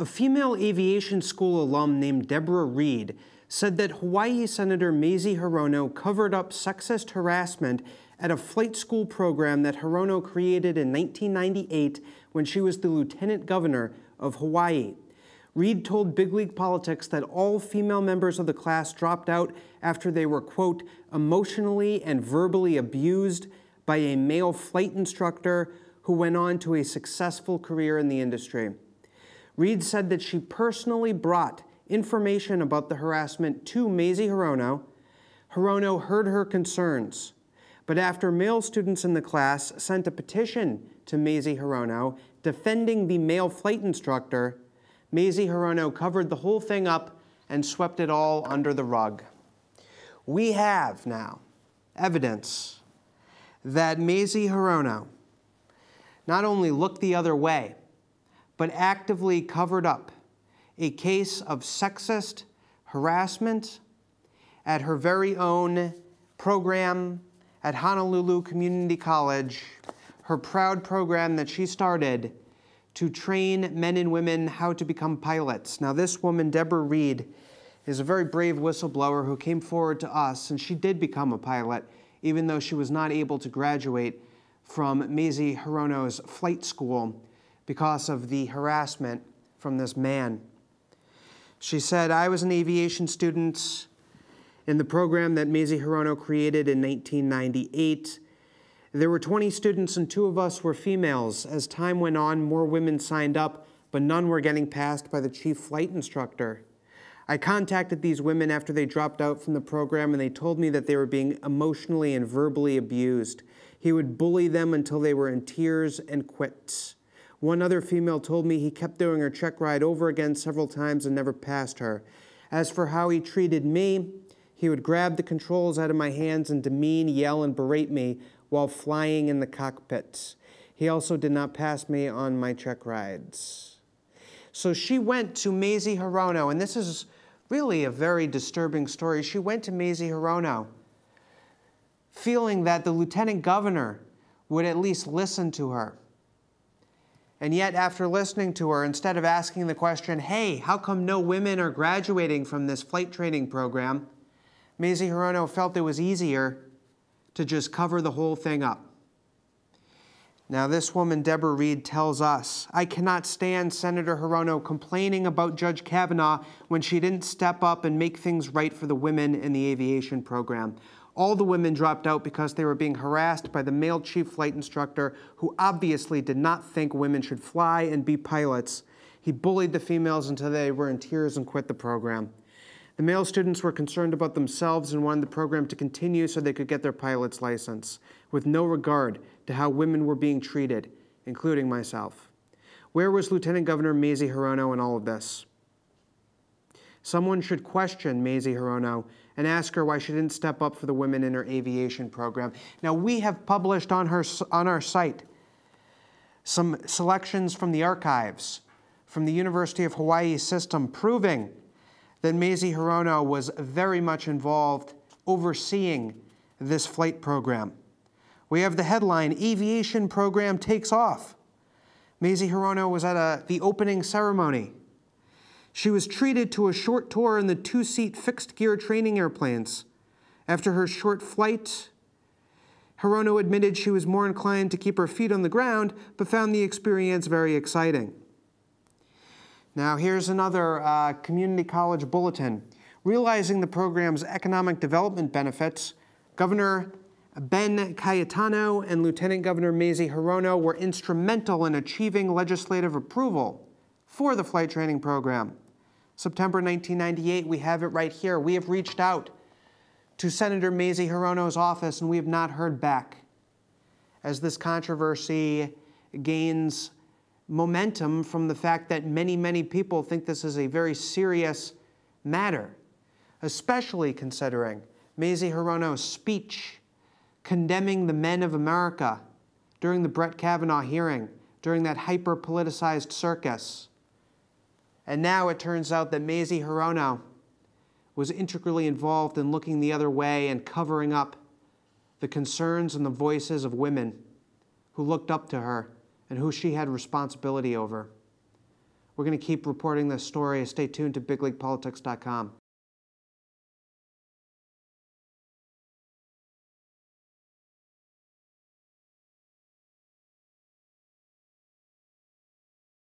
A female aviation school alum named Deborah Reed said that Hawaii Senator Mazie Horono covered up sexist harassment at a flight school program that Horono created in 1998 when she was the lieutenant governor of Hawaii. Reed told Big League Politics that all female members of the class dropped out after they were, quote, emotionally and verbally abused by a male flight instructor who went on to a successful career in the industry. Reed said that she personally brought information about the harassment to Mazie Horono. Horono heard her concerns, but after male students in the class sent a petition to Mazie Horono defending the male flight instructor, Mazie Horono covered the whole thing up and swept it all under the rug. We have now evidence that Mazie Horono not only looked the other way, but actively covered up a case of sexist harassment at her very own program at Honolulu Community College, her proud program that she started to train men and women how to become pilots. Now, this woman, Deborah Reed, is a very brave whistleblower who came forward to us, and she did become a pilot, even though she was not able to graduate from Mazie Horono's flight school because of the harassment from this man. She said, I was an aviation student in the program that Mazie Horono created in 1998. There were 20 students and 2 of us were females. As time went on, more women signed up, but none were getting passed by the chief flight instructor. I contacted these women after they dropped out from the program, and they told me that they were being emotionally and verbally abused. He would bully them until they were in tears and quit. One other female told me he kept doing her check ride over again several times and never passed her. As for how he treated me, he would grab the controls out of my hands and demean, yell, and berate me while flying in the cockpit. He also did not pass me on my check rides. So she went to Mazie Horono, and this is really a very disturbing story. She went to Mazie Horono feeling that the lieutenant governor would at least listen to her. And yet, after listening to her, instead of asking the question, hey, how come no women are graduating from this flight training program, Mazie Horono felt it was easier to just cover the whole thing up. Now, this woman, Deborah Reed, tells us, I cannot stand Senator Horono complaining about Judge Kavanaugh when she didn't step up and make things right for the women in the aviation program. All the women dropped out because they were being harassed by the male chief flight instructor who obviously did not think women should fly and be pilots. He bullied the females until they were in tears and quit the program. The male students were concerned about themselves and wanted the program to continue so they could get their pilot's license, with no regard to how women were being treated, including myself. Where was Lieutenant Governor Mazie Horono in all of this? Someone should question Mazie Horono and ask her why she didn't step up for the women in her aviation program. Now, we have published on our site some selections from the archives from the University of Hawaii system proving that Mazie Horono was very much involved overseeing this flight program. We have the headline, Aviation Program Takes Off. Mazie Horono was at the opening ceremony. She was treated to a short tour in the 2-seat fixed-gear training airplanes. After her short flight, Horono admitted she was more inclined to keep her feet on the ground, but found the experience very exciting. Now, here's another community college bulletin. Realizing the program's economic development benefits, Governor Ben Cayetano and Lieutenant Governor Mazie Horono were instrumental in achieving legislative approval for the flight training program. September 1998, we have it right here. We have reached out to Senator Mazie Horono's office, and we have not heard back. As this controversy gains momentum from the fact that many, many people think this is a very serious matter, especially considering Mazie Horono's speech condemning the men of America during the Brett Kavanaugh hearing, during that hyper-politicized circus. And now it turns out that Mazie Horono was integrally involved in looking the other way and covering up the concerns and the voices of women who looked up to her and who she had responsibility over. We're going to keep reporting this story. Stay tuned to bigleaguepolitics.com.